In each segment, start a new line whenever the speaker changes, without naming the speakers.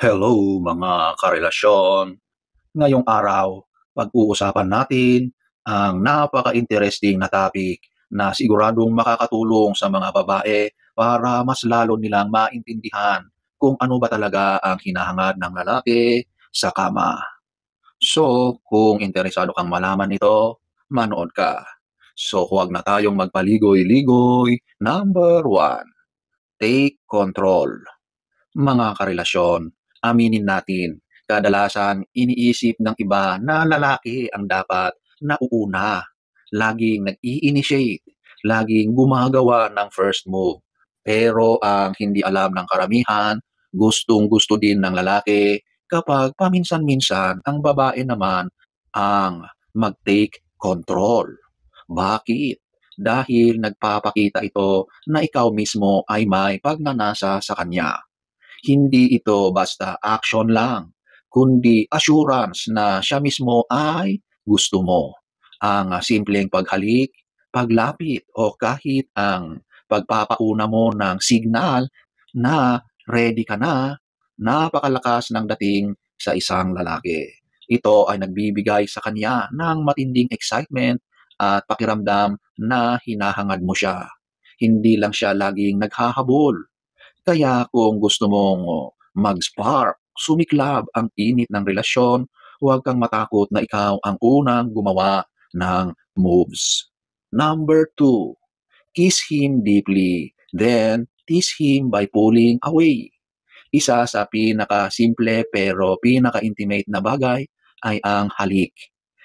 Hello mga karelasyon. Ngayong araw, pag-uusapan natin ang napaka-interesting na topic na siguradong makakatulong sa mga babae para mas lalo nilang maintindihan kung ano ba talaga ang hinahangad ng lalaki sa kama. So, kung interesado kang malaman ito, manood ka. So, huwag na tayong magpaligoy-ligoy. Number 1, take control. Mga karelasyon, aminin natin, kadalasan iniisip ng iba na lalaki ang dapat nauuna. Laging nag-i-initiate, laging gumagawa ng first move. Pero ang hindi alam ng karamihan, gustong-gusto din ng lalaki kapag paminsan-minsan ang babae naman ang mag-take control. Bakit? Dahil nagpapakita ito na ikaw mismo ay may pagnanasa sa kanya. Hindi ito basta action lang, kundi assurance na siya mismo ay gusto mo. Ang simpleng paghalik, paglapit o kahit ang pagpapauna mo ng signal na ready ka na, napakalakas ng dating sa isang lalaki. Ito ay nagbibigay sa kanya ng matinding excitement at pakiramdam na hinahangad mo siya. Hindi lang siya laging naghahabol, kaya kung gusto mong mag-spark, sumiklab ang init ng relasyon, huwag kang matakot na ikaw ang unang gumawa ng moves. Number 2, kiss him deeply, then tease him by pulling away. Isa sa pinaka-simple pero pinaka-intimate na bagay ay ang halik.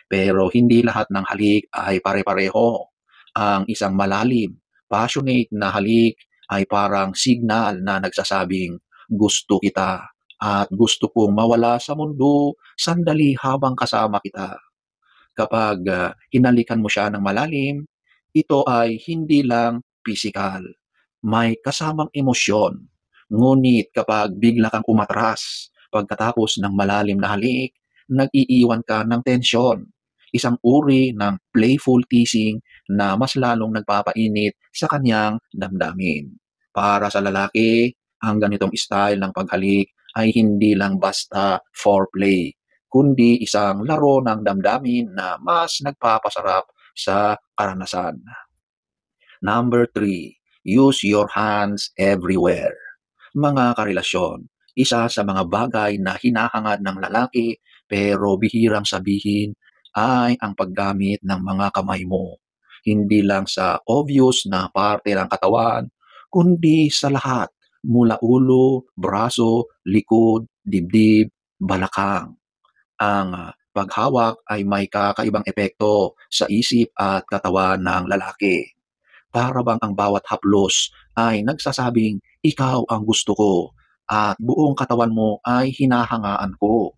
Pero hindi lahat ng halik ay pare-pareho. Ang isang malalim, passionate na halik ay parang signal na nagsasabing, gusto kita at gusto kong mawala sa mundo sandali habang kasama kita. Kapag hinalikan mo siya ng malalim, ito ay hindi lang physical, may kasamang emosyon. Ngunit kapag bigla kang umatras pagkatapos ng malalim na halik, nag-iiwan ka ng tensyon. Isang uri ng playful teasing na mas lalong nagpapainit sa kanyang damdamin. Para sa lalaki, ang ganitong style ng paghalik ay hindi lang basta foreplay, kundi isang laro ng damdamin na mas nagpapasarap sa karanasan. Number 3, use your hands everywhere. Mga karelasyon, isa sa mga bagay na hinahangad ng lalaki pero bihirang sabihin ay ang paggamit ng mga kamay mo. Hindi lang sa obvious na parte ng katawan, kundi sa lahat, mula ulo, braso, likod, dibdib, balakang. Ang paghawak ay may kakaibang epekto sa isip at katawan ng lalaki. Para bang ang bawat haplos ay nagsasabing, ikaw ang gusto ko at buong katawan mo ay hinahangaan ko.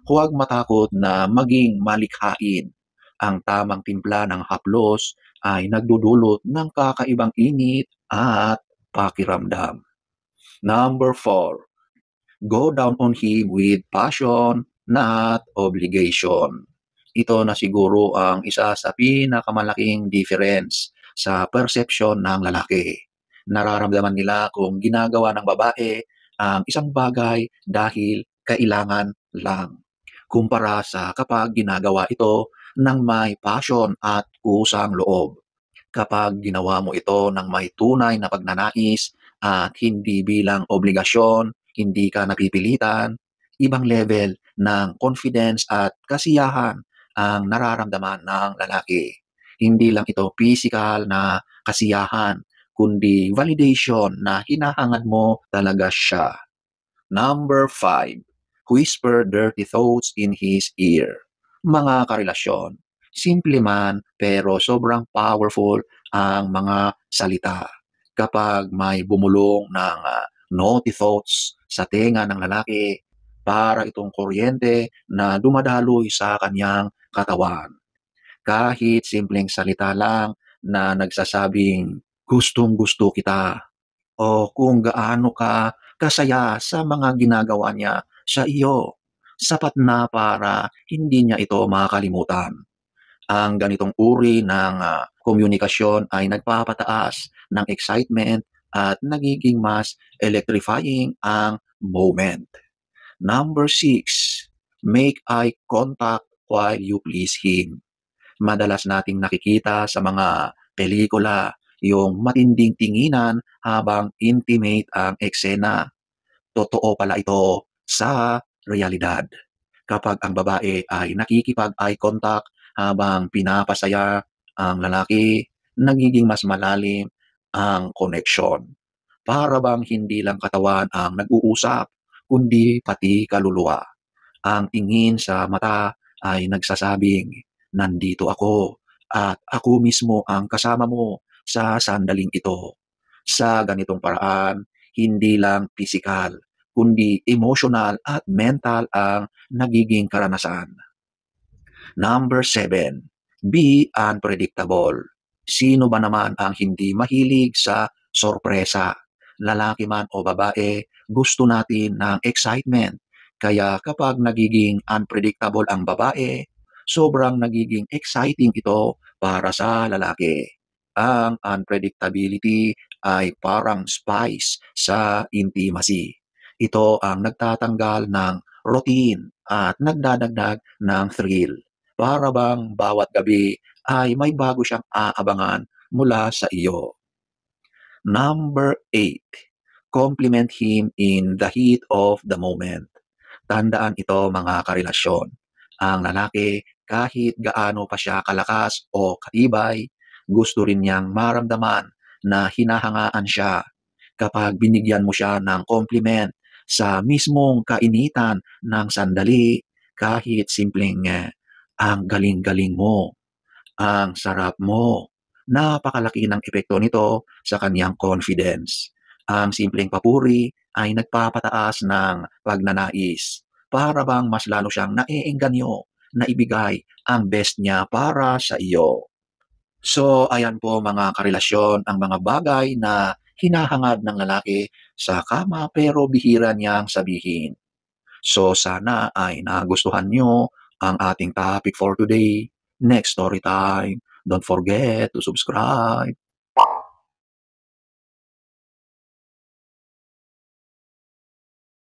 Huwag matakot na maging malikhain. Ang tamang timpla ng haplos ay nagdudulot ng kakaibang init at pakiramdam. Number 4, go down on him with passion, not obligation. Ito na siguro ang isa sa pinakamalaking difference sa perception ng lalaki. Nararamdaman nila kung ginagawa ng babae ang isang bagay dahil kailangan lang. Kumpara sa kapag ginagawa ito ng may passion at kusang loob. Kapag ginawa mo ito ng may tunay na pagnanais at hindi bilang obligasyon, hindi ka napipilitan, ibang level ng confidence at kasiyahan ang nararamdaman ng lalaki. Hindi lang ito physical na kasiyahan, kundi validation na hinahangad mo talaga siya. Number 5, whisper dirty thoughts in his ear. Mga karelasyon, simple man pero sobrang powerful ang mga salita. Kapag may bumulong ng naughty thoughts sa tenga ng lalaki, para itong kuryente na dumadaloy sa kanyang katawan. Kahit simpleng salita lang na nagsasabing, gustong-gusto kita, o kung gaano ka kasaya sa mga ginagawa niya sa iyo, sapat na para hindi niya ito makalimutan. Ang ganitong uri ng komunikasyon ay nagpapataas ng excitement at nagiging mas electrifying ang moment. Number 6, make eye contact while you please him. Madalas nating nakikita sa mga pelikula yung matinding tinginan habang intimate ang eksena. Totoo pala ito sa realidad. Kapag ang babae ay nakikipag-eye contact habang pinapasaya ang lalaki, nagiging mas malalim ang koneksyon. Para bang hindi lang katawan ang nag-uusap, kundi pati kaluluwa. Ang tingin sa mata ay nagsasabing, nandito ako at ako mismo ang kasama mo sa sandaling ito. Sa ganitong paraan, hindi lang pisikal, kundi emotional at mental ang nagiging karanasan. Number 7, be unpredictable. Sino ba naman ang hindi mahilig sa sorpresa? Lalaki man o babae, gusto natin ng excitement. Kaya kapag nagiging unpredictable ang babae, sobrang nagiging exciting ito para sa lalaki. Ang unpredictability ay parang spice sa intimacy. Ito ang nagtatanggal ng routine at nagdadagdag ng thrill. Para bang bawat gabi ay may bago siyang aabangan mula sa iyo. Number 8, compliment him in the heat of the moment. Tandaan ito mga karelasyon. Ang lalaki, kahit gaano pa siya kalakas o katibay, gusto rin niyang maramdaman na hinahangaan siya. Kapag binigyan mo siya ng compliment sa mismong kainitan ng sandali, kahit simpleng ang galing-galing mo, ang sarap mo. Napakalaki ng epekto nito sa kanyang confidence. Ang simpleng papuri ay nagpapataas ng pagnanais. Para bang mas lalo siyang naiengganyo na ibigay ang best niya para sa iyo. So, ayan po mga karelasyon ang mga bagay na hinahangad ng lalaki sa kama pero bihira niyang sabihin. So sana ay nagustuhan nyo ang ating topic for today. Next story time. Don't forget to subscribe.